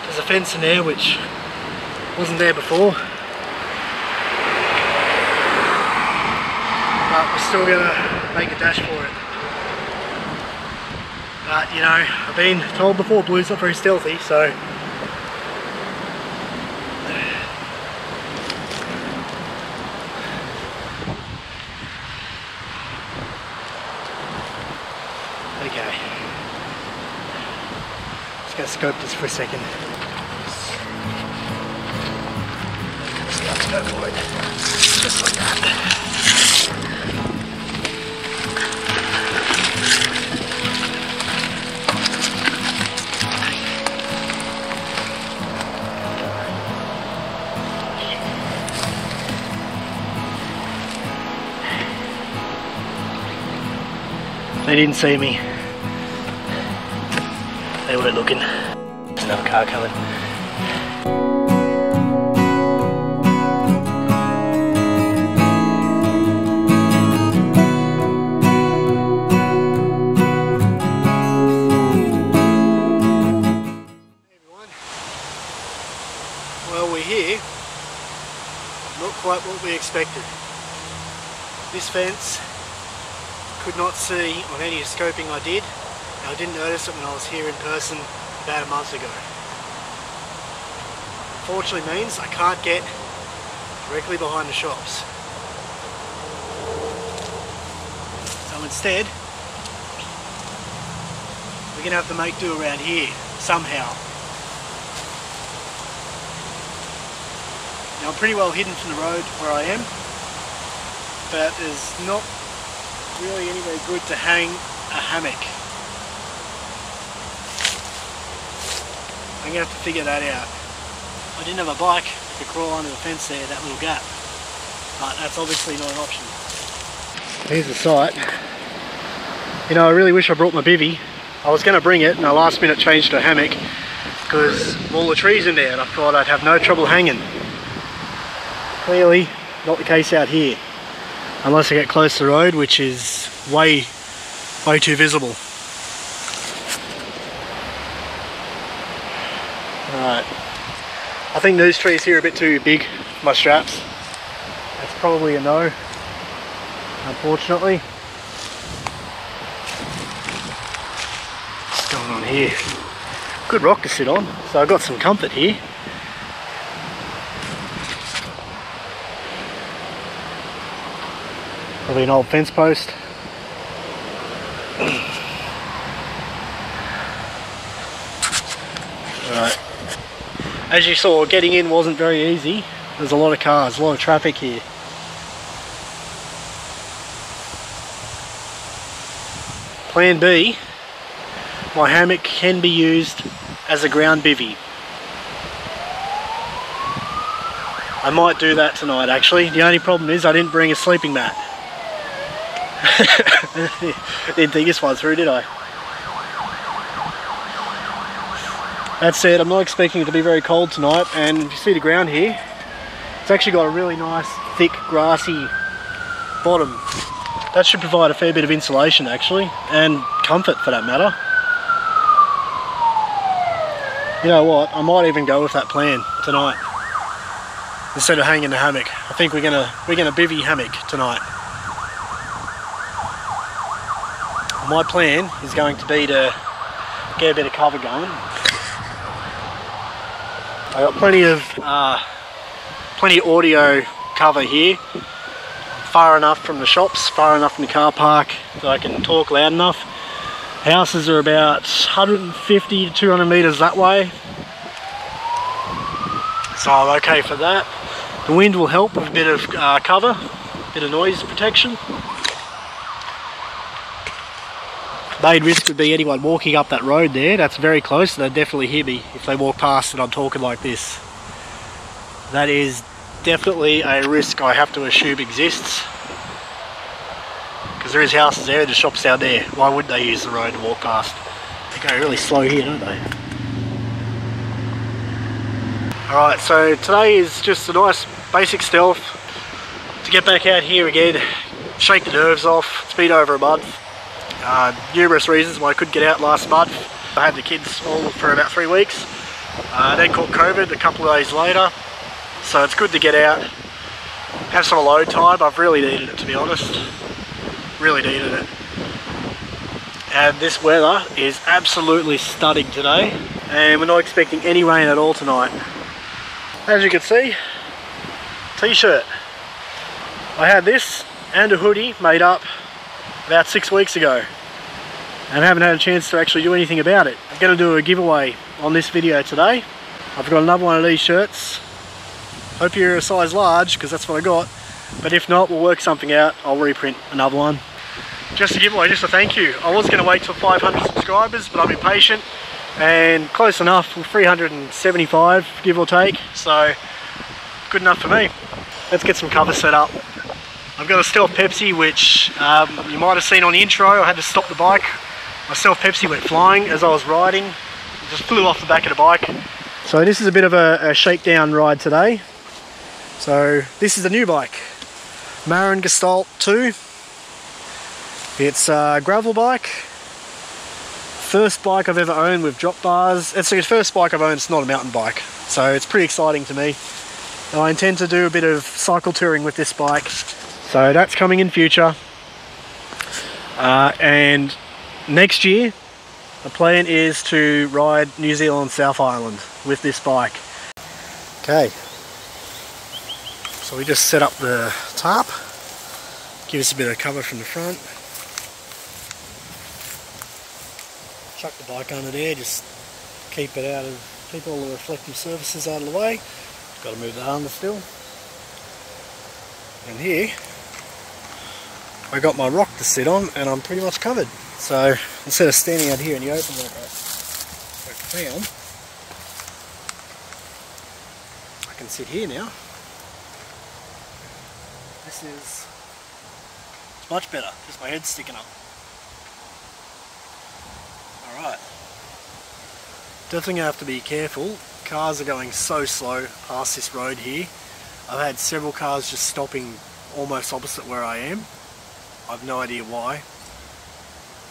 There's a fence in there which wasn't there before. But we're still gonna make a dash for it. But you know, I've been told before Blue's not very stealthy, so okay. Just gonna scope this for a second. Just go for it. Just like that. They didn't see me. They weren't looking. There's another car coming. Hey everyone. Well, we're here. Not quite what we expected. This fence could not see on any scoping I did, and I didn't notice it when I was here in person about a month ago. Unfortunately means I can't get directly behind the shops. So instead, we're going to have to make do around here, somehow. Now I'm pretty well hidden from the road where I am, but there's not really anywhere good to hang a hammock. I'm going to have to figure that out. I didn't have a bike to crawl under the fence there, that little gap, but that's obviously not an option. Here's the site. You know, I really wish I brought my bivvy. I was going to bring it and I last minute changed to a hammock because of all the trees in there, and I thought I'd have no trouble hanging. Clearly not the case out here. Unless I get close to the road, which is way too visible. Alright. I think these trees here are a bit too big for my straps. That's probably a no, unfortunately. What's going on here? Good rock to sit on, so I've got some comfort here. Probably an old fence post. Alright. As you saw, getting in wasn't very easy. There's a lot of cars, a lot of traffic here. Plan B, my hammock can be used as a ground bivvy. I might do that tonight actually. The only problem is I didn't bring a sleeping mat. Didn't think this one through, did I? That said, I'm not expecting it to be very cold tonight, and if you see the ground here, it's actually got a really nice thick grassy bottom. That should provide a fair bit of insulation actually, and comfort for that matter. You know what, I might even go with that plan tonight instead of hanging the hammock. I think we're gonna bivvy hammock tonight. My plan is going to be to get a bit of cover going. I got plenty of audio cover here, far enough from the shops, far enough from the car park that I can talk loud enough. Houses are about 150 to 200 metres that way, so I'm okay for that. The wind will help with a bit of cover, a bit of noise protection. Main risk would be anyone walking up that road there. That's very close, and they'd definitely hear me if they walk past and I'm talking like this. That is definitely a risk I have to assume exists, because there is houses there and the shops down there. Why wouldn't they use the road to walk past? They go really slow here, don't they? Alright, so today is just a nice basic stealth to get back out here again, shake the nerves off. It's been over a month. Numerous reasons why I couldn't get out last month. I had the kids all for about 3 weeks, Then caught COVID a couple of days later, so it's good to get out, have some alone time. I've really needed it, to be honest. Really needed it. And this weather is absolutely stunning today, and we're not expecting any rain at all tonight. As you can see, t-shirt. I had this and a hoodie made up about 6 weeks ago and haven't had a chance to actually do anything about it. I'm going to do a giveaway on this video today. I've got another one of these shirts. Hope you're a size large, because that's what I got, but if not, we'll work something out. I'll reprint another one. Just a giveaway, just a thank you. I was going to wait till 500 subscribers, but I'm impatient, and close enough, 375 give or take, so good enough for me. Let's get some cover set up. I've got a Stealth Pepsi, which you might have seen on the intro. I had to stop the bike. My Stealth Pepsi went flying as I was riding. It just flew off the back of the bike. So this is a bit of a shakedown ride today. So this is the new bike, Marin Gestalt 2. It's a gravel bike. First bike I've ever owned with drop bars. It's the first bike I've owned, it's not a mountain bike. So it's pretty exciting to me. And I intend to do a bit of cycle touring with this bike. So that's coming in future. And next year, the plan is to ride New Zealand South Island with this bike. Okay. So we just set up the tarp. Give us a bit of cover from the front. Chuck the bike under there, just keep all the reflective surfaces out of the way. Got to move the harness still. And here, I got my rock to sit on, and I'm pretty much covered. So instead of standing out here in the open like a clown, I can sit here now. This is much better, just my head's sticking up. Alright, definitely going to have to be careful. Cars are going so slow past this road here. I've had several cars just stopping almost opposite where I am. I've no idea why.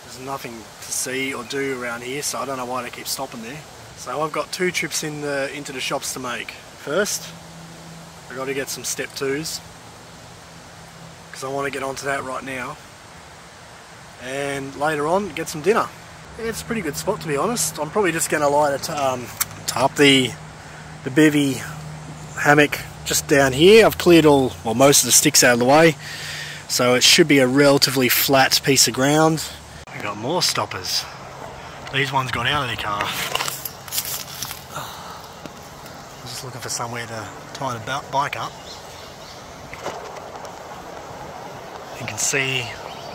There's nothing to see or do around here, so I don't know why they keep stopping there. So I've got 2 trips into the shops to make. First, I've got to get some step 2s, because I want to get onto that right now. And later on, get some dinner. It's a pretty good spot, to be honest. I'm probably just going to light tarp the bivvy hammock just down here. I've cleared most of the sticks out of the way, so it should be a relatively flat piece of ground. We've got more stoppers. These ones got out of the car. I was just looking for somewhere to tie the bike up. You can see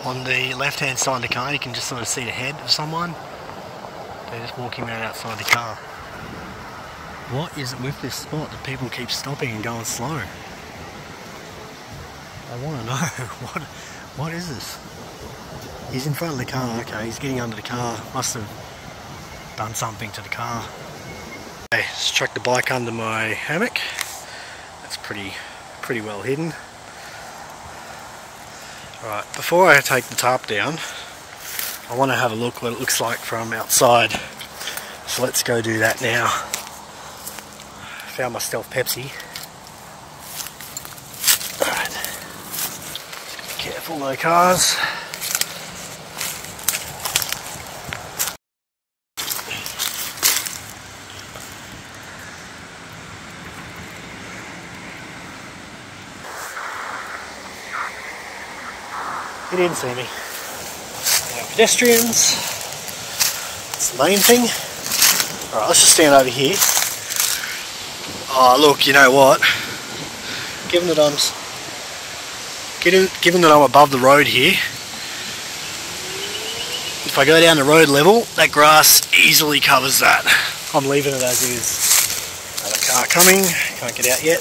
on the left hand side of the car, you can just sort of see the head of someone. They're just walking around outside the car. What is it with this spot that people keep stopping and going slow? I want to know. What is this? He's in front of the car. Okay, he's getting under the car. Must have done something to the car. Okay, just chuck the bike under my hammock. That's pretty well hidden. Alright, before I take the tarp down, I want to have a look what it looks like from outside. So let's go do that now. Found my Stealth Pepsi. Alright. Be careful, no cars. He didn't see me. No pedestrians. That's the main thing. Alright, let's just stand over here. Oh look, you know what? Given that I'm above the road here, if I go down the road level, that grass easily covers that. I'm leaving it as is. Another car coming, can't get out yet.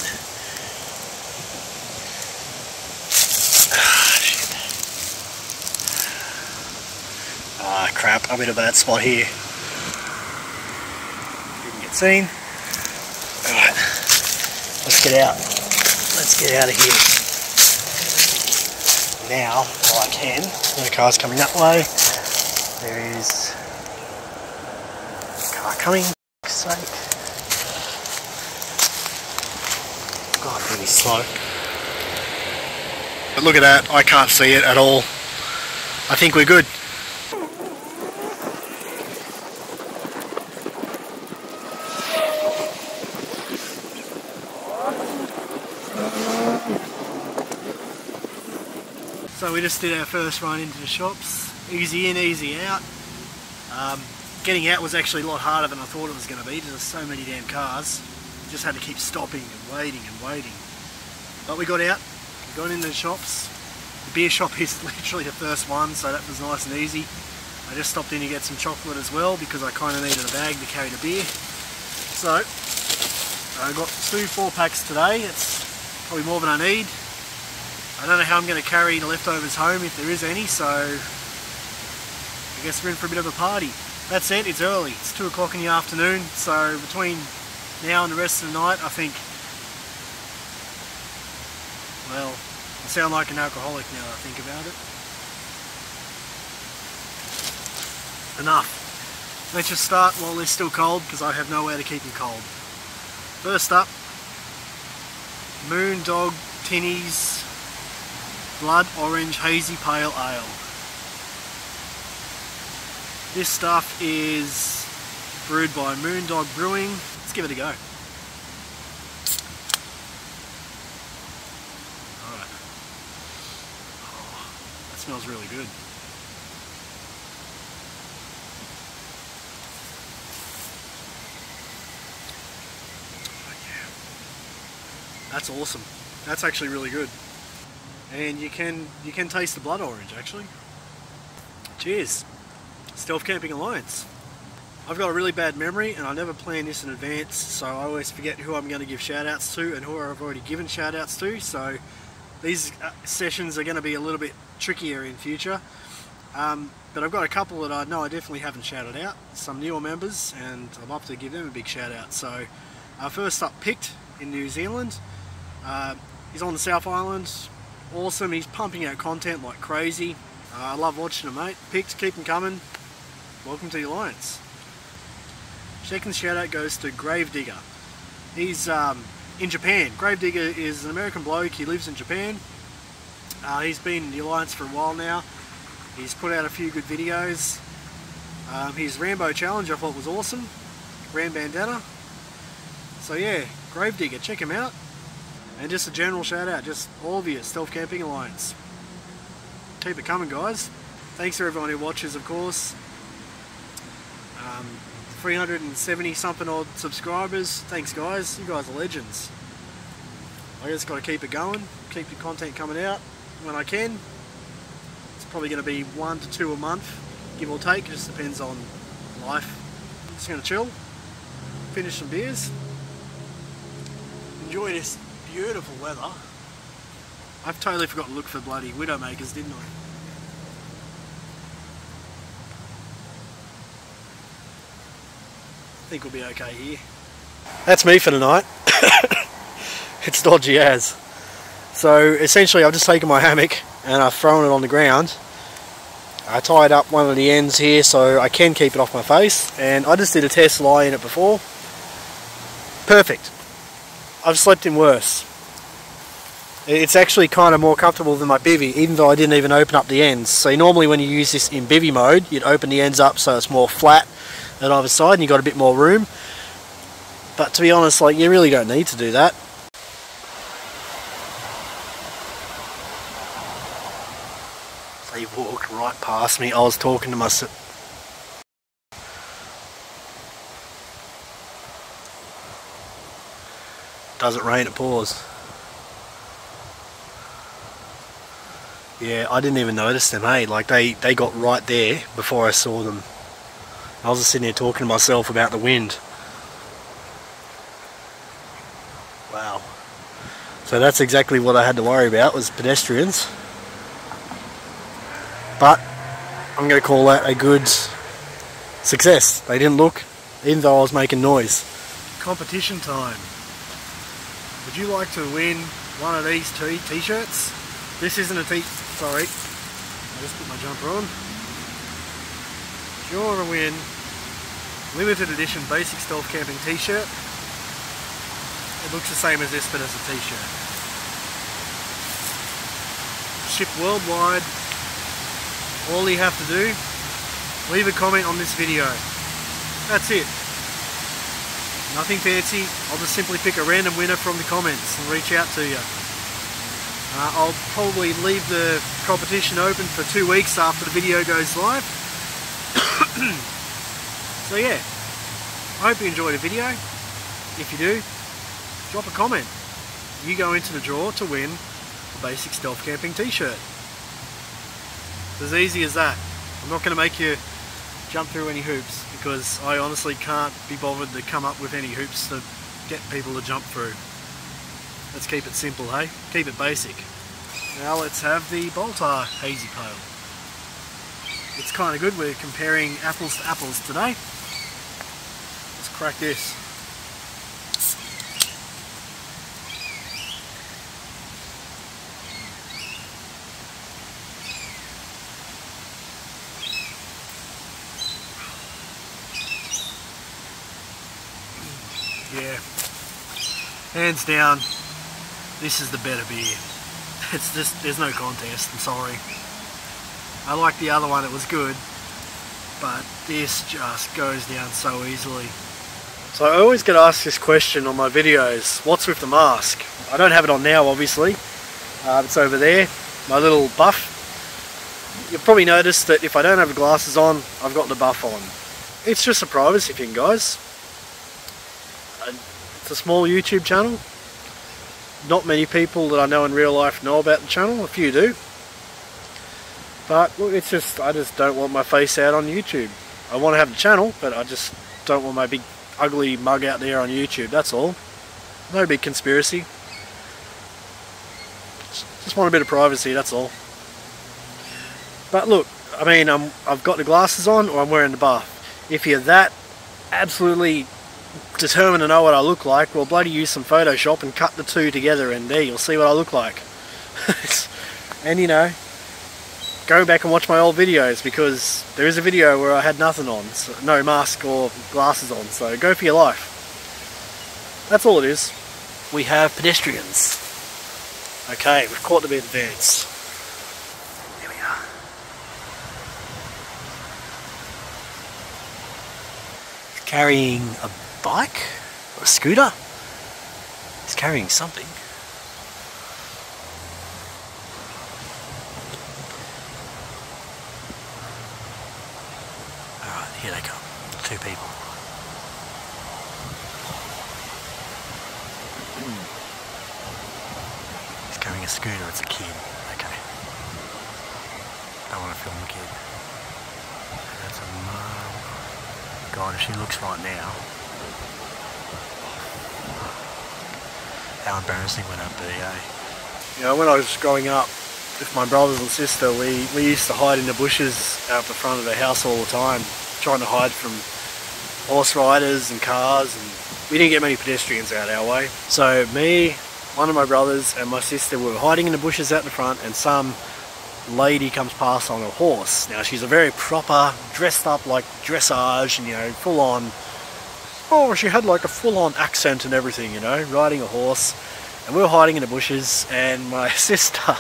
Ah, crap, I'm in a bad spot here. Didn't get seen. Alright, let's get out. Let's get out of here. Now, while I can, the car's coming that way. There is a car coming, for fuck's sake. Really slow. But look at that, I can't see it at all. I think we're good. So we just did our first run into the shops. Easy in, easy out. Getting out was actually a lot harder than I thought it was going to be. There's so many damn cars. Just had to keep stopping and waiting and waiting. But we got out, we got into the shops. The beer shop is literally the first one, so that was nice and easy. I just stopped in to get some chocolate as well because I kind of needed a bag to carry the beer. So I got 2 4-packs today. It's probably more than I need. I don't know how I'm going to carry the leftovers home if there is any, so I guess we're in for a bit of a party. That said, it's early. It's 2 o'clock in the afternoon, so between now and the rest of the night, I think, well, I sound like an alcoholic now that I think about it. Enough. Let's just start while they're still cold, because I have nowhere to keep them cold. First up, Moondog Tinnies Blood Orange Hazy Pale Ale. This stuff is brewed by Moondog Brewing. Let's give it a go. Alright. Oh, that smells really good. Oh, yeah. That's awesome. That's actually really good. And you can taste the blood orange actually. Cheers. Stealthcampingalliance. I've got a really bad memory and I never plan this in advance, so I always forget who I'm going to give shout outs to and who I've already given shout outs to, so these sessions are going to be a little bit trickier in future. But I've got a couple that I know I definitely haven't shouted out, some newer members, and I'd love to give them a big shout out. So first up, PiCt in New Zealand. He's on the South Island. Awesome, he's pumping out content like crazy. I love watching him, mate. PiCt, keep him coming. Welcome to the Alliance. Second shout out goes to Digga. He's in Japan. Digga is an American bloke, he lives in Japan. He's been in the Alliance for a while now. He's put out a few good videos. His Rambo challenge I thought was awesome. Ram bandana. So yeah, Digga, check him out. And just a general shout out, just all of you, Stealth Camping Alliance. Keep it coming, guys. Thanks to everyone who watches, of course. 370 something odd subscribers. Thanks, guys. You guys are legends. I just got to keep it going, keep the content coming out when I can. It's probably going to be 1 to 2 a month, give or take. It just depends on life. Just going to chill, finish some beers, enjoy this beautiful weather. I've totally forgot to look for bloody Widowmakers, didn't I? I think we'll be okay here. That's me for tonight. It's dodgy as. So essentially I've just taken my hammock and I've thrown it on the ground. I tied up one of the ends here so I can keep it off my face, and I just did a test lie in it before. Perfect. I've slept in worse. It's actually kind of more comfortable than my bivvy, even though I didn't even open up the ends. So normally when you use this in bivvy mode, you'd open the ends up so it's more flat at either side and you've got a bit more room. But to be honest, like, you really don't need to do that. They walked right past me. I was talking to myself. Does it rain? It pours. Yeah, I didn't even notice them, hey? Like, they got right there before I saw them. I was just sitting here talking to myself about the wind. Wow. So that's exactly what I had to worry about, was pedestrians. But I'm going to call that a good success. They didn't look, even though I was making noise. Competition time. Would you like to win one of these t-shirts? This isn't a sorry, I just put my jumper on. If you want to win limited edition basic stealth camping t-shirt, it looks the same as this but as a t-shirt. shipped worldwide. All you have to do, leave a comment on this video. That's it. Nothing fancy. I'll just simply pick a random winner from the comments and reach out to you. I'll probably leave the competition open for 2 weeks after the video goes live. So yeah, I hope you enjoyed the video. If you do, drop a comment. You go into the draw to win a basic stealth camping t-shirt. It's as easy as that. I'm not going to make you jump through any hoops because I honestly can't be bothered to come up with any hoops to get people to jump through. Let's keep it simple, hey? Keep it basic. Now let's have the Baltar Hazy Pale. It's kind of good, we're comparing apples to apples today. Let's crack this. Yeah, hands down, this is the better beer. It's just, there's no contest, I'm sorry. I like the other one, it was good, but this just goes down so easily. So I always get asked this question on my videos, what's with the mask? I don't have it on now, obviously. It's over there, my little buff. You'll probably notice that if I don't have the glasses on, I've got the buff on. It's just a privacy thing, guys. It's a small YouTube channel. Not many people that I know in real life know about the channel, a few do. But look, it's just, I just don't want my face out on YouTube. I want to have the channel, but I just don't want my big ugly mug out there on YouTube, that's all. No big conspiracy. Just want a bit of privacy, that's all. But look, I mean, I've got the glasses on or I'm wearing the buff. If you're that absolutely determined to know what I look like, well bloody use some Photoshop and cut the two together and there you'll see what I look like. And you know, go back and watch my old videos because there is a video where I had nothing on, so no mask or glasses on, so go for your life. That's all it is. We have pedestrians. Okay, we've caught them in advance. Here we are. He's carrying a bike or a scooter. He's carrying something. Alright, here they come. 2 people. He's carrying a scooter, it's a kid. Okay. Don't want to film the kid. That's a mum. God, if she looks right now. How embarrassing would that be, eh? You know, when I was growing up with my brothers and sister, we used to hide in the bushes out the front of the house all the time, trying to hide from horse riders and cars, and we didn't get many pedestrians out our way. So me, one of my brothers and my sister were hiding in the bushes out the front, and some lady comes past on a horse. Now she's a very proper, dressed up like dressage and, you know, full on. Oh, she had like a full-on accent and everything, you know, riding a horse. And we were hiding in the bushes, and my sister,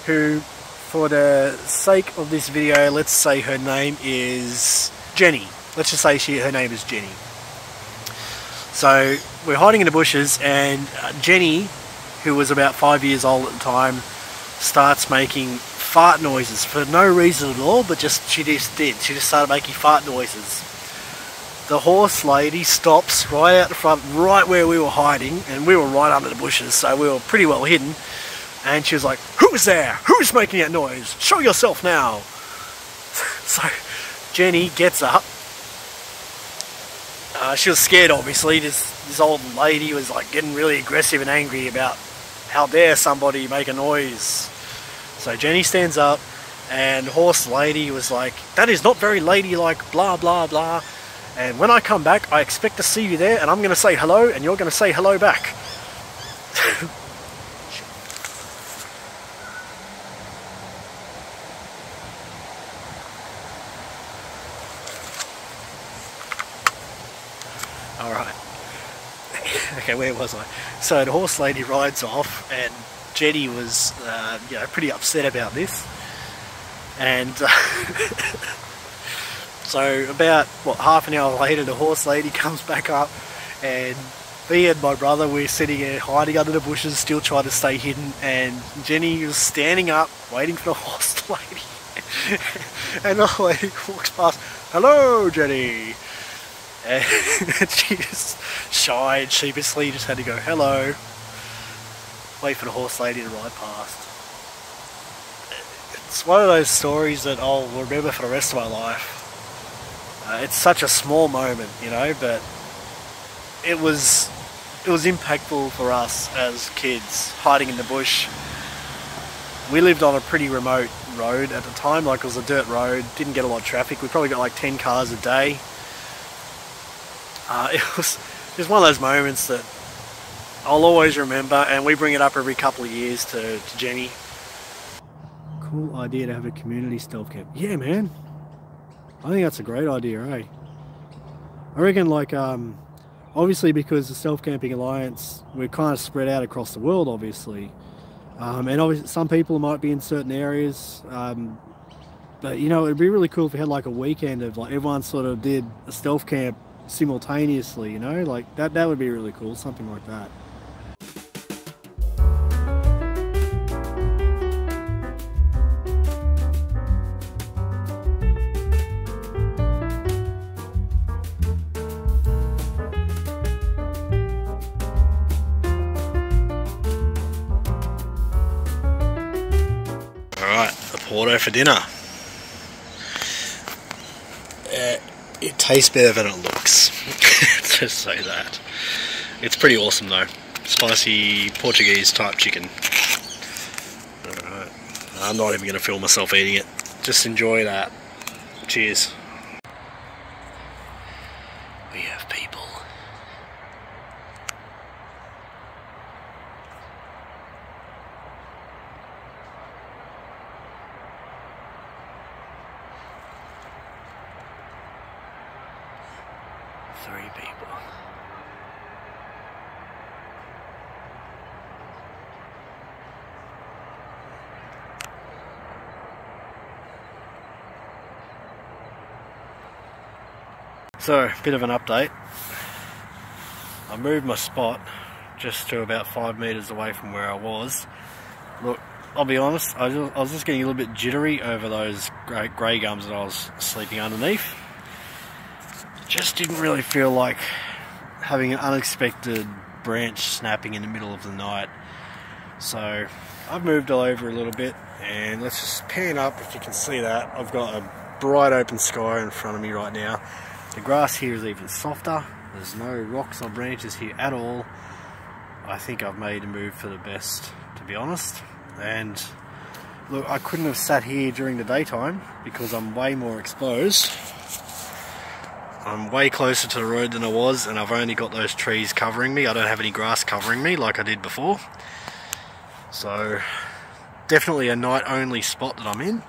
who, for the sake of this video, let's say her name is Jenny. Let's just say her name is Jenny. So we're hiding in the bushes, and Jenny, who was about 5 years old at the time, starts making fart noises for no reason at all, but she just did. She just started making fart noises. The horse lady stops right out the front, right where we were hiding, and we were right under the bushes, so we were pretty well hidden. And she was like, "Who's there? Who's making that noise? Show yourself now." So Jenny gets up. She was scared, obviously. This old lady was like getting really aggressive and angry about how dare somebody make a noise. So Jenny stands up, and horse lady was like, "That is not very ladylike, blah blah blah. And when I come back, I expect to see you there, and I'm going to say hello, and you're going to say hello back." Alright. Okay, where was I? So the horse lady rides off, and Jenny was you know, pretty upset about this, and so about what, half an hour later the horse lady comes back up, and me and my brother, we're sitting here hiding under the bushes, still trying to stay hidden, and Jenny was standing up waiting for the horse lady. And the lady walks past, "Hello, Jenny," and she just shy and sheepishly just had to go, "Hello," wait for the horse lady to ride past. It's one of those stories that I'll remember for the rest of my life. It's such a small moment, you know, but it was impactful for us as kids, hiding in the bush. We lived on a pretty remote road at the time, like it was a dirt road, didn't get a lot of traffic. We probably got like 10 cars a day. It was just one of those moments that I'll always remember, and we bring it up every couple of years to Jenny. Cool idea to have a community stealth camp. Yeah, man. I think that's a great idea, eh? I reckon, like, obviously because the Stealthcamping Alliance, we're kind of spread out across the world, obviously. And obviously some people might be in certain areas, but you know, it'd be really cool if we had like a weekend of like everyone sort of did a stealth camp simultaneously, you know, like that would be really cool, something like that. Alright, the Porto for dinner. It tastes better than it looks. Just say that. It's pretty awesome though. Spicy Portuguese type chicken. Alright, I'm not even going to film myself eating it. Just enjoy that. Cheers. We have people. Three people. So, bit of an update. I moved my spot just to about 5 meters away from where I was. Look, I'll be honest, I was just getting a little bit jittery over those grey gums that I was sleeping underneath. Just didn't really feel like having an unexpected branch snapping in the middle of the night. So I've moved all over a little bit, and let's just pan up. If you can see that, I've got a bright open sky in front of me right now. The grass here is even softer. There's no rocks or branches here at all. I think I've made a move for the best, to be honest. And look, I couldn't have sat here during the daytime because I'm way more exposed. I'm way closer to the road than I was, and I've only got those trees covering me. I don't have any grass covering me like I did before. So definitely a night only spot that I'm in.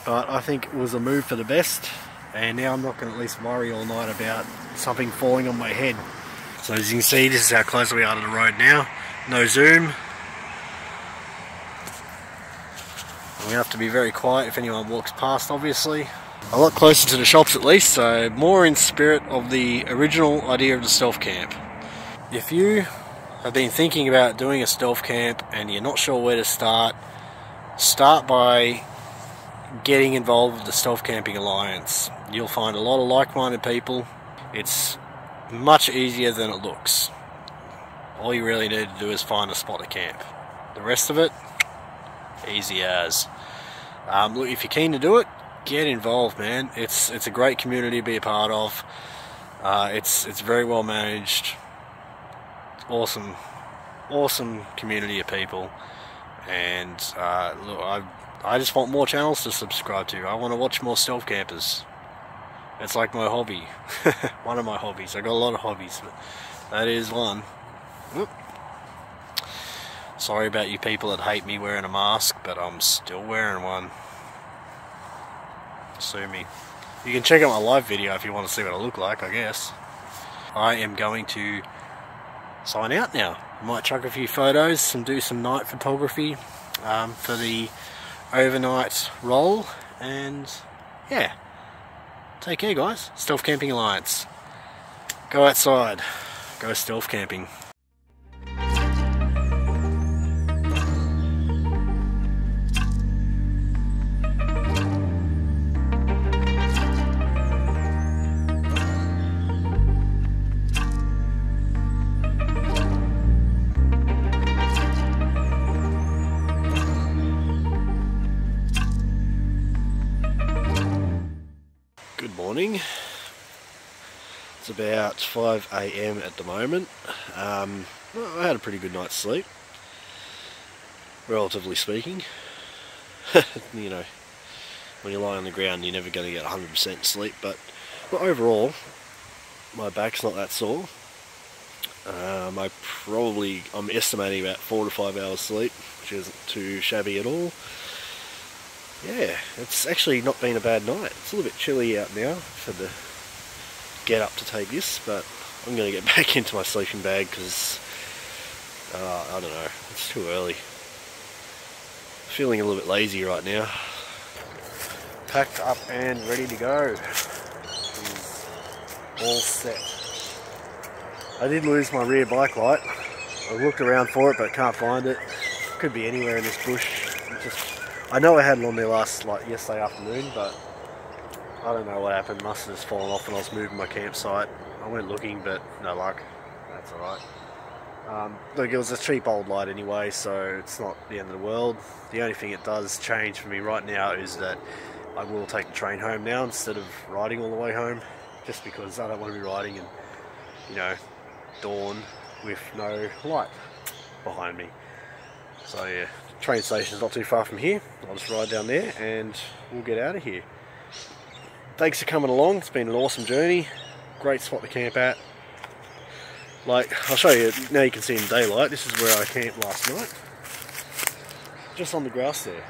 But I think it was a move for the best, and now I'm not going to at least worry all night about something falling on my head. So as you can see, this is how close we are to the road now. No zoom. We have to be very quiet if anyone walks past, obviously. A lot closer to the shops at least, so more in spirit of the original idea of the stealth camp. If you have been thinking about doing a stealth camp and you're not sure where to start by getting involved with the Stealthcamping Alliance. You'll find a lot of like-minded people. It's much easier than it looks. All you really need to do is find a spot to camp. The rest of it, easy as. Look, if you're keen to do it, get involved, man. It's a great community to be a part of. It's very well managed. Awesome community of people. And look, I just want more channels to subscribe to. I want to watch more stealth campers. It's like my hobby. One of my hobbies. I got a lot of hobbies, but that is one. Whoop. Sorry about you people that hate me wearing a mask, but I'm still wearing one. Sue me. You can check out my live video if you want to see what I look like, I guess. I am going to sign out now. Might chuck a few photos and do some night photography for the overnight roll, and yeah, take care guys. Stealth Camping Alliance. Go outside, go stealth camping. Good morning. It's about 5 AM at the moment. Well, I had a pretty good night's sleep, relatively speaking. You know, when you lie on the ground you're never going to get 100% sleep, but overall my back's not that sore. I'm estimating about 4 to 5 hours sleep, which isn't too shabby at all. Yeah, it's actually not been a bad night. It's a little bit chilly out now for the get up to take this, but I'm going to get back into my sleeping bag because I don't know, it's too early. Feeling a little bit lazy right now. Packed up and ready to go. All set. I did lose my rear bike light. I looked around for it but can't find it. Could be anywhere in this bush. I know I had it on there yesterday afternoon, but I don't know what happened. Must have just fallen off when I was moving my campsite. I went looking, but no luck. That's alright. Look, it was a cheap old light anyway, so it's not the end of the world. The only thing it does change for me right now is that I will take the train home now instead of riding all the way home, just because I don't want to be riding in, you know, dawn with no light behind me. So yeah, train station's not too far from here. I'll just ride down there and we'll get out of here. Thanks for coming along. It's been an awesome journey. Great spot to camp at. Like, I'll show you, now you can see in daylight, this is where I camped last night. Just on the grass there.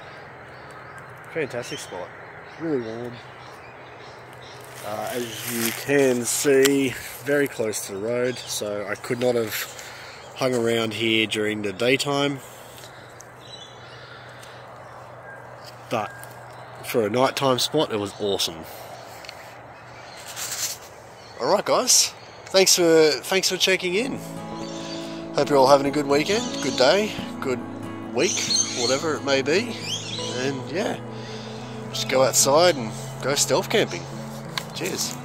Fantastic spot. Really warm. As you can see, very close to the road, so I could not have hung around here during the daytime. But for a nighttime spot, it was awesome. Alright guys, thanks for checking in. Hope you're all having a good weekend, good day, good week, whatever it may be. And yeah, just go outside and go stealth camping. Cheers.